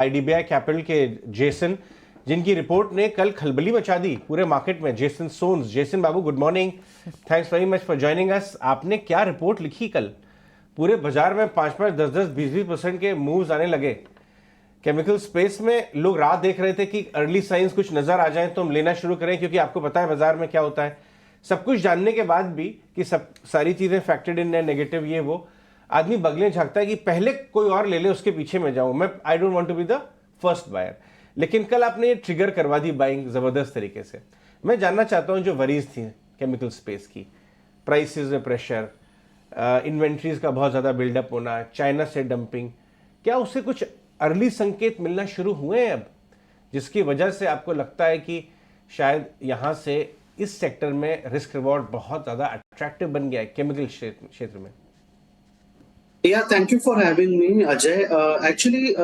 IDBI capital के Jason, जिनकी report ने कल खलबली मचा दी पूरे मार्केट में। Jason Soans, Jason Babu, good morning, thanks very much for joining us. आपने क्या रिपोर्ट लिखी कल? पूरे बाजार में 5-5, 10-10, 20-20% के मूव्स आने लगे। केमिकल स्पेस में लोग राह देख रहे थे कि अर्ली साइंस कुछ नजर आ जाए तो हम लेना शुरू करें, क्योंकि आपको पता है बाजार में क्या होता है। सब कुछ जानने के बाद भी कि सब सारी चीजें फैक्टर्ड इन है, नेगेटिव ये वो, आदमी बगले झांकता है कि पहले कोई और ले ले, उसके पीछे में जाऊं मैं। I don't want to be the first buyer. लेकिन कल आपने ये ट्रिगर करवा दी बाइंग जबरदस्त तरीके से। मैं जानना चाहता हूं जो वरीज थी केमिकल स्पेस की, प्राइसेस में प्रेशर, इन्वेंट्रीज का बहुत ज्यादा बिल्डअप होना, चाइना से डंपिंग, क्या उससे कुछ अर्ली संकेत मिलना शुरू हुए हैं अब, जिसकी वजह से आपको लगता है कि शायद यहां से इस सेक्टर में रिस्क रिवॉर्ड बहुत ज्यादा अट्रैक्टिव बन गया है केमिकल क्षेत्र में? Yeah, thank you for having me, Ajay. Actually,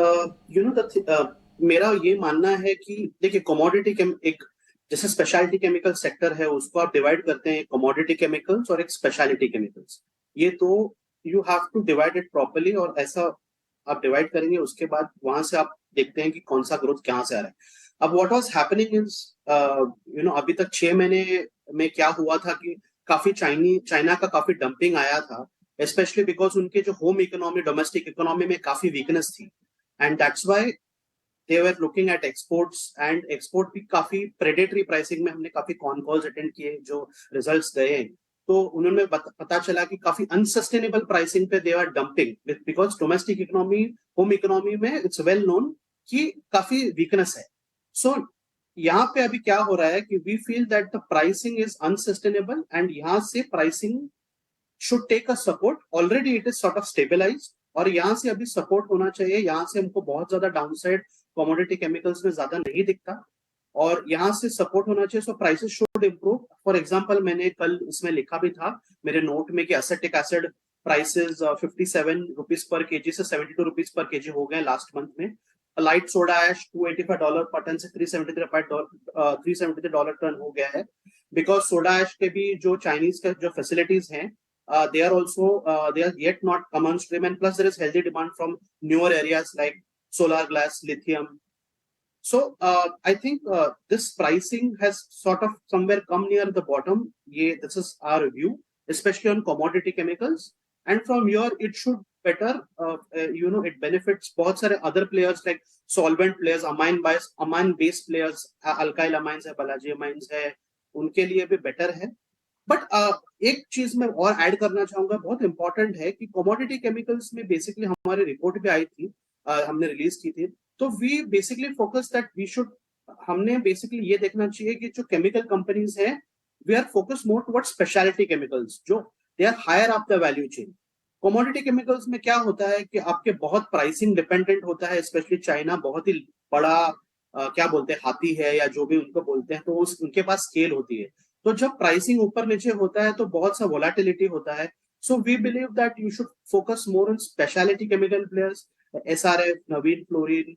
मेरा ये मानना है कि देखिए कमोडिटी एक जैसे स्पेशलिटी केमिकल सेक्टर है, उसको आप डिवाइड करते हैं कमोडिटी केमिकल्स और एक स्पेशलिटी केमिकल्स। ये तो you have to divide it properly, और ऐसा आप डिवाइड करेंगे, उसके बाद वहां से आप देखते हैं कि कौन सा ग्रोथ कहाँ से आ रहा है। अब व्हाट वाज हैपनिंग इज अभी तक 6 महीने में क्या हुआ था कि काफी चाइना का काफी डंपिंग आया था, स्पेशली बिकॉज उनके जो होम इकोनॉमी, डोमेस्टिक इकोनॉमी में काफी वीकनेस थी, and that's why they were looking at exports. And export भी काफी प्रेडेटरी प्राइसिंग में, हमने काफी कॉन कॉल्स अटेंड किए, जो रिजल्ट्स गए तो उन्होंने पता चला कि काफी अनसस्टेनेबल प्राइसिंग पे they are dumping, because domestic economy, home economy में इट्स वेल नोन कि काफी वीकनेस है। सो यहाँ पे अभी क्या हो रहा है कि we feel that the pricing is unsustainable, and यहाँ से pricing should take a support. Already it is sort of stabilized, और यहाँ से अभी सपोर्ट होना चाहिए। यहाँ से हमको बहुत ज्यादा डाउनसाइड कमोडिटी केमिकल्स में ज्यादा नहीं दिखता, और यहाँ से सपोर्ट होना चाहिए। So prices should improve. For example, मैंने कल इसमें लिखा भी था मेरे नोट में कि acetic acid prices 57 rupees per KG से 72 रुपीज पर केजी हो गए लास्ट मंथ में। लाइट सोडा ऐश $285 पर टन से $373 टन हो गया है, बिकॉज सोडा ऐश के भी जो चाइनीज के जो फैसिलिटीज हैं, they are yet not come on stream, and plus there is healthy demand from newer areas like solar glass, lithium. So I think this pricing has sort of somewhere come near the bottom. This is our view, especially on commodity chemicals, and from here it should better, it benefits बहुत सारे other players like solvent players, amine based players, alkyl amines है, Balaji amines है, उनके लिए भी better है। But एक चीज मैं और ऐड करना चाहूंगा, बहुत इंपॉर्टेंट है कि कमोडिटी केमिकल्स में बेसिकली हमारी रिपोर्ट भी आई थी, हमने रिलीज की थी, तो we basically focus that we should, हमने बेसिकली ये देखना चाहिए कि जो केमिकल कंपनीज हैं, we are focus more towards speciality chemicals, जो they are higher up the value chain. Commodity chemicals में क्या होता है कि आपके बहुत प्राइसिंग डिपेंडेंट होता है, स्पेशली चाइना बहुत ही बड़ा क्या बोलते हैं, हाथी है या जो भी उनको बोलते हैं, तो उनके पास स्केल होती है। तो जब प्राइसिंग ऊपर नीचे होता है तो बहुत सा वोलाटिलिटी होता है। So we believe that you should focus more on speciality chemical players, SRF, Navin Fluorine,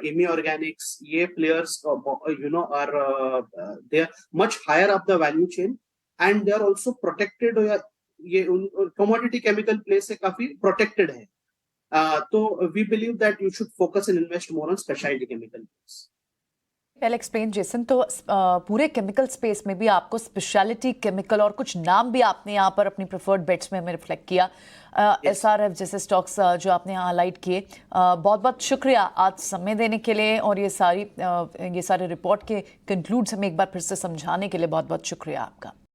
Ami Organics, ये players are they are much higher up the value chain, and they are also protected. ये कमोडिटी केमिकल प्लेस से काफी protected है। तो we believe that you should focus and invest more on speciality chemical place. Well explain Jason. तो पूरे chemical space में भी आपको स्पेशलिटी केमिकल और कुछ नाम भी आपने यहाँ पर अपनी प्रेफर्ड बेट्स में रिफ्लेक्ट किया, एसआरएफ जैसे स्टॉक्स जो आपने यहाँ हाईलाइट किए। बहुत बहुत शुक्रिया आज समय देने के लिए, और ये सारे रिपोर्ट के कंक्लूड्स हमें एक बार फिर से समझाने के लिए बहुत बहुत शुक्रिया आपका।